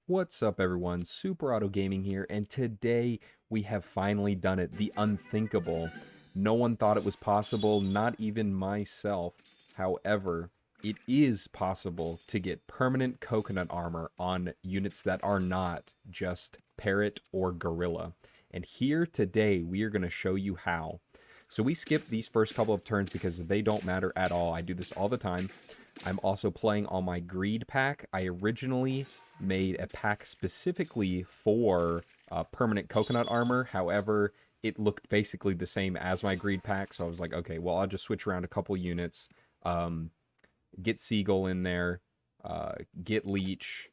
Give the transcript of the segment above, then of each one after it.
What's up, everyone? Super Auto Gaming here, and today we have finally done it. The unthinkable. No one thought it was possible, not even myself. However, it is possible to get permanent coconut armor on units that are not just Parrot or Gorilla. And here today, we are going to show you how. So we skip these first couple of turns because they don't matter at all. I do this all the time. I'm also playing on my greed pack. I originally made a pack specifically for permanent coconut armor. However, it looked basically the same as my greed pack, so I was like, okay, well, I'll just switch around a couple units, get Seagull in there, get Leech,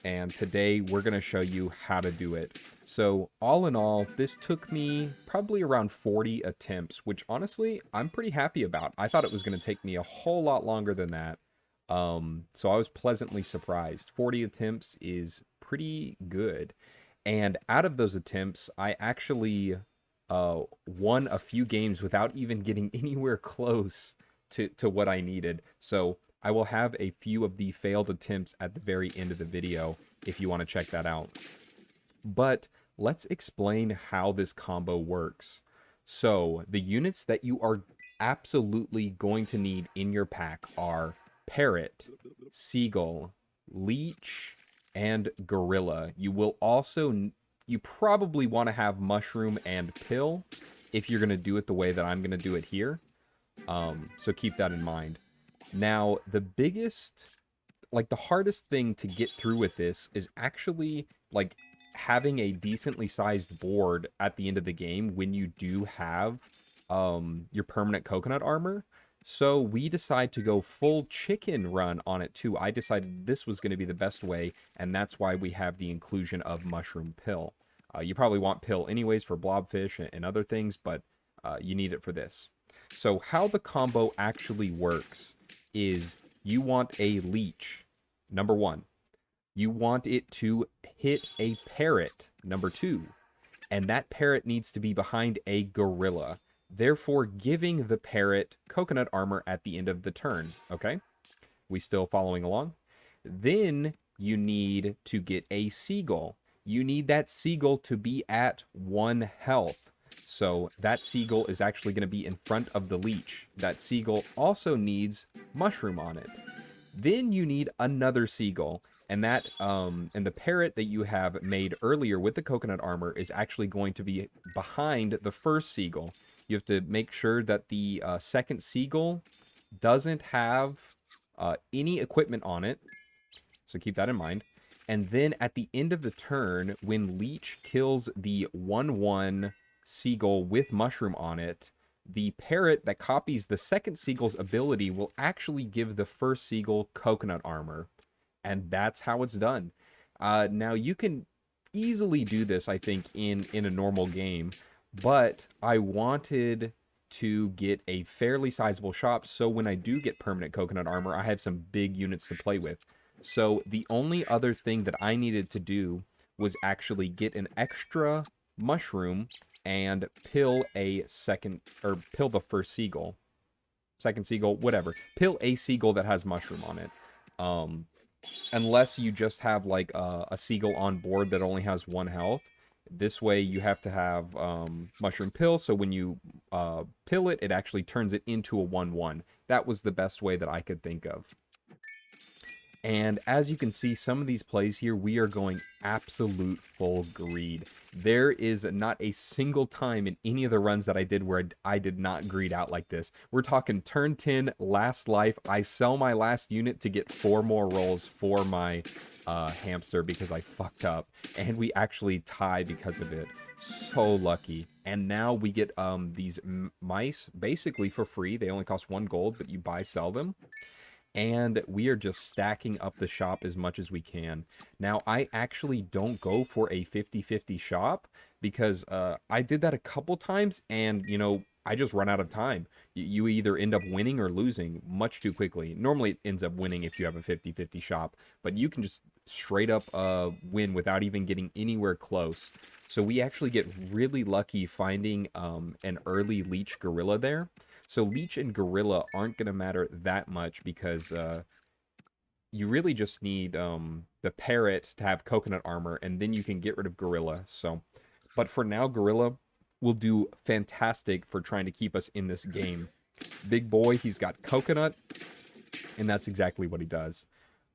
and today we're going to show you how to do it. So all in all, this took me probably around 40 attempts, which honestly, I'm pretty happy about. I thought it was going to take me a whole lot longer than that. So I was pleasantly surprised. 40 attempts is pretty good. And out of those attempts, I actually won a few games without even getting anywhere close to what I needed. So I will have a few of the failed attempts at the very end of the video if you want to check that out. But let's explain how this combo works. So the units that you are absolutely going to need in your pack are Parrot, Seagull, Leech, and Gorilla. You will also, you probably want to have Mushroom and Pill if you're going to do it the way that I'm going to do it here. So keep that in mind. Now, the biggest, like the hardest thing to get through with this is actually like having a decently sized board at the end of the game when you do have your permanent coconut armor. So we decide to go full chicken run on it too. I decided this was going to be the best way, and that's why we have the inclusion of Mushroom Pill. You probably want Pill anyways for Blobfish and other things, but you need it for this. So how the combo actually works is you want a Leech, number one. You want it to hit a Parrot, number two. And that Parrot needs to be behind a Gorilla, therefore giving the Parrot coconut armor at the end of the turn, okay? We still following along? Then you need to get a Seagull. You need that Seagull to be at 1 health. So that Seagull is actually going to be in front of the Leech. That Seagull also needs Mushroom on it. Then you need another Seagull, and that and the Parrot that you have made earlier with the coconut armor is actually going to be behind the first Seagull. You have to make sure that the second Seagull doesn't have any equipment on it, so keep that in mind. And then at the end of the turn, when Leech kills the 1/1 Seagull with Mushroom on it, the Parrot that copies the second Seagull's ability will actually give the first Seagull coconut armor. And that's how it's done. Now, you can easily do this, I think, in a normal game. But I wanted to get a fairly sizable shop, so when I do get permanent coconut armor, I have some big units to play with. So the only other thing that I needed to do was actually get an extra mushroom and pill a second, or pill the first Seagull. Second Seagull, whatever. Pill a Seagull that has mushroom on it. Unless you just have like a Seagull on board that only has 1 health. This way you have to have Mushroom Pill, so when you pill it, it actually turns it into a 1/1. That was the best way that I could think of. And as you can see, some of these plays here, we are going absolute full greed. There is not a single time in any of the runs that I did where I did not greed out like this. We're talking turn 10, last life. I sell my last unit to get 4 more rolls for my hamster because I fucked up. And we actually tie because of it. So lucky. And now we get these mice basically for free. They only cost 1 gold, but you buy, sell them. And we are just stacking up the shop as much as we can. Now, I actually don't go for a 50-50 shop because I did that a couple times and, you know, I just run out of time. You either end up winning or losing much too quickly. Normally, it ends up winning if you have a 50-50 shop, but you can just straight up win without even getting anywhere close. So we actually get really lucky finding an early Leech Gorilla there. So Leech and Gorilla aren't going to matter that much because you really just need the parrot to have coconut armor, and then you can get rid of gorilla. So, but for now, gorilla will do fantastic for trying to keep us in this game. Big boy, he's got coconut, and that's exactly what he does.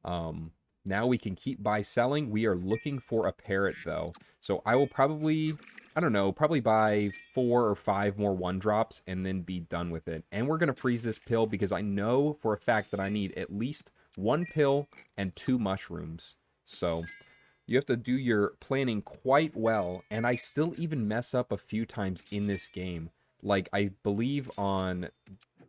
Um, Now we can keep buy selling. We are looking for a parrot though. So I will probably, I don't know, probably buy 4 or 5 more one drops and then be done with it. And we're going to freeze this pill because I know for a fact that I need at least 1 pill and 2 mushrooms. So you have to do your planning quite well. And I still even mess up a few times in this game. Like I believe on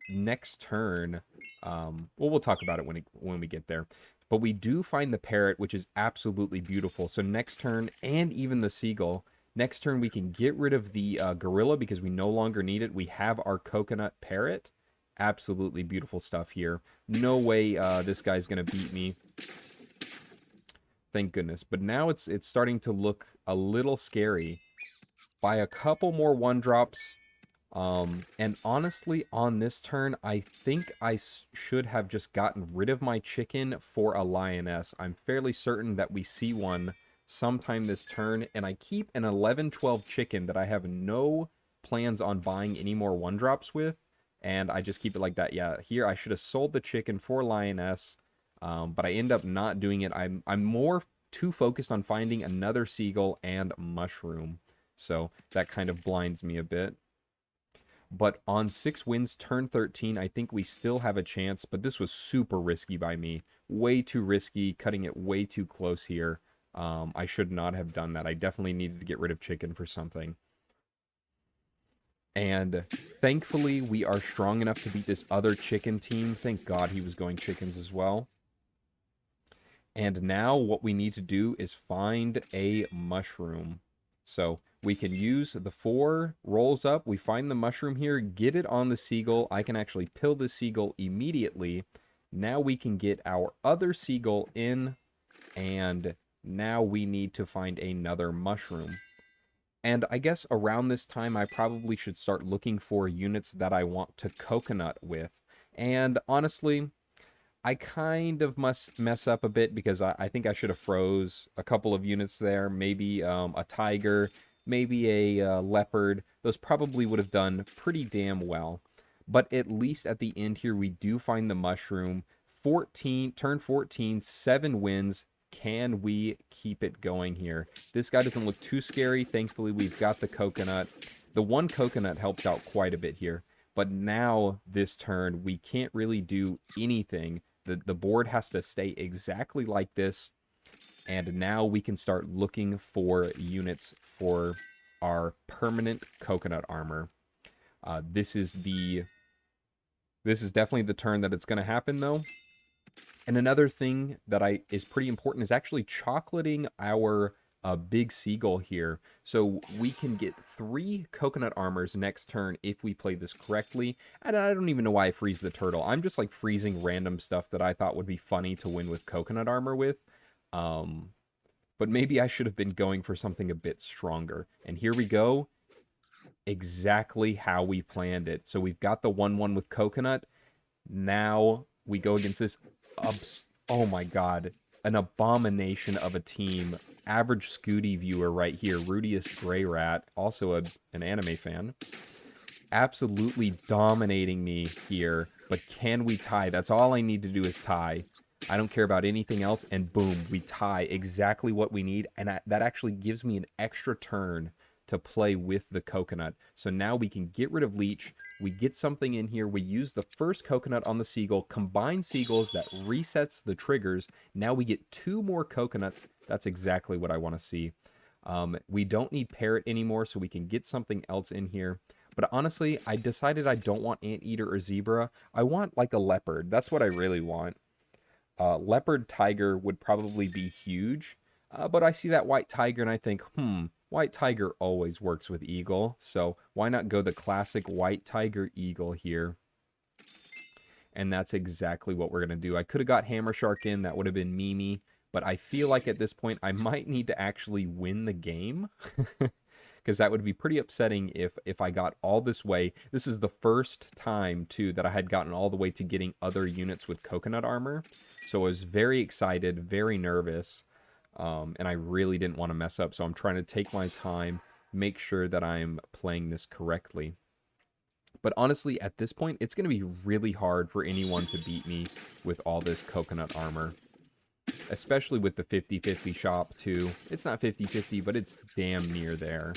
next turn, well, we'll talk about it when we get there. But we do find the parrot, which is absolutely beautiful. So next turn, and even the seagull, next turn we can get rid of the gorilla because we no longer need it. We have our coconut parrot. Absolutely beautiful stuff here. No way this guy's going to beat me. Thank goodness. But now it's starting to look a little scary. By a couple more one drops, and honestly, on this turn, I think I should have just gotten rid of my chicken for a lioness. I'm fairly certain that we see one sometime this turn, and I keep an 11-12 chicken that I have no plans on buying any more one-drops with, and I just keep it like that. Yeah, here I should have sold the chicken for lioness, but I end up not doing it. I'm more too focused on finding another seagull and mushroom, so that kind of blinds me a bit. But on 6 wins, turn 13, I think we still have a chance. But this was super risky by me. Way too risky, cutting it way too close here. I should not have done that. I definitely needed to get rid of chicken for something. And thankfully, we are strong enough to beat this other chicken team. Thank God he was going chickens as well. And now what we need to do is find a mushroom. So we can use the 4 rolls up. We find the mushroom here, get it on the seagull. I can actually pill the seagull immediately. Now we can get our other seagull in, and now we need to find another mushroom. And I guess around this time, I probably should start looking for units that I want to coconut with. And honestly, I kind of must mess up a bit because I think I should have froze a couple of units there. Maybe a tiger, maybe a leopard. Those probably would have done pretty damn well. But at least at the end here, we do find the mushroom. 14, turn 14, 7 wins. Can we keep it going here? This guy doesn't look too scary. Thankfully, we've got the coconut. The 1 coconut helps out quite a bit here. But now, this turn, we can't really do anything. The board has to stay exactly like this. And now we can start looking for units for our permanent coconut armor. This is definitely the turn that it's going to happen, though. And another thing that is pretty important is actually chocolating our big seagull here. So we can get 3 coconut armors next turn if we play this correctly. And I don't even know why I freeze the turtle. I'm just like freezing random stuff that I thought would be funny to win with coconut armor with. But maybe I should have been going for something a bit stronger. And here we go. Exactly how we planned it. So we've got the 1-1 with coconut. Now we go against this, oh my god, an abomination of a team. Average Scooty viewer right here, Rudius Grey Rat, also an anime fan. Absolutely dominating me here, but can we tie? That's all I need to do is tie. I don't care about anything else, and boom, we tie exactly what we need, and that actually gives me an extra turn to play with the coconut. So now we can get rid of leech, we get something in here, we use the first coconut on the seagull, combine seagulls, that resets the triggers. Now we get 2 more coconuts. That's exactly what I want to see. We don't need parrot anymore, so we can get something else in here. But honestly, I decided I don't want anteater or zebra. I want like a leopard. That's what I really want. Leopard tiger would probably be huge. But I see that white tiger and I think, white tiger always works with eagle. So why not go the classic white tiger eagle here? And that's exactly what we're going to do. I could have got hammer shark in. That would have been Mimi. But I feel like at this point, I might need to actually win the game. Because that would be pretty upsetting if I got all this way. This is the first time, too, that I had gotten all the way to getting other units with coconut armor. So I was very excited, very nervous, and I really didn't want to mess up. So I'm trying to take my time, make sure that I'm playing this correctly. But honestly, at this point, it's going to be really hard for anyone to beat me with all this coconut armor. Especially with the 50-50 shop, too. It's not 50-50, but it's damn near there.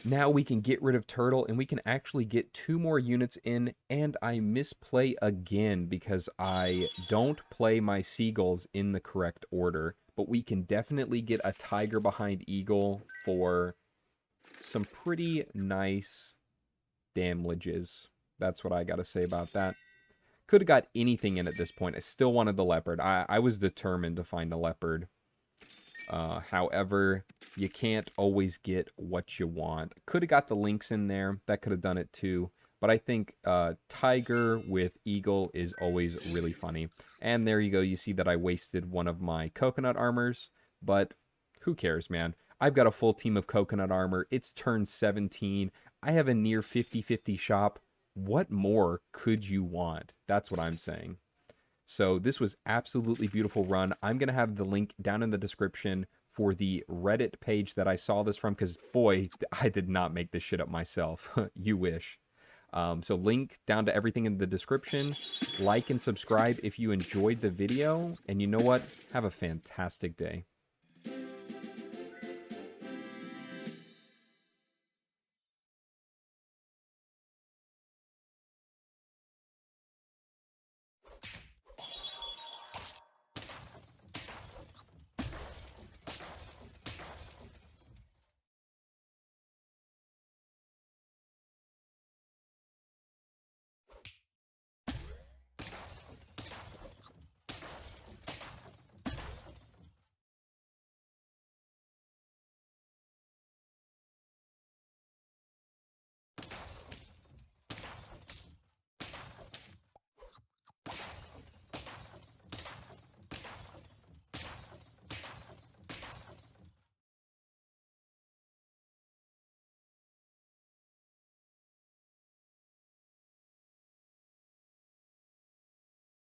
Now we can get rid of Turtle, and we can actually get 2 more units in, and I misplay again because I don't play my Seagulls in the correct order. But we can definitely get a Tiger behind Eagle for some pretty nice damages. That's what I gotta say about that. Could have got anything in at this point. I still wanted the Leopard. I was determined to find a Leopard. However, you can't always get what you want. Could have got the Lynx in there. That could have done it too. But I think Tiger with Eagle is always really funny. And there you go. You see that I wasted one of my coconut armors. But who cares, man? I've got a full team of coconut armor. It's turn 17. I have a near 50-50 shop. What more could you want? That's what I'm saying. So this was absolutely beautiful run. I'm going to have the link down in the description for the Reddit page that I saw this from, because boy, I did not make this shit up myself. You wish. So link down to everything in the description. Like and subscribe if you enjoyed the video. And you know what? Have a fantastic day.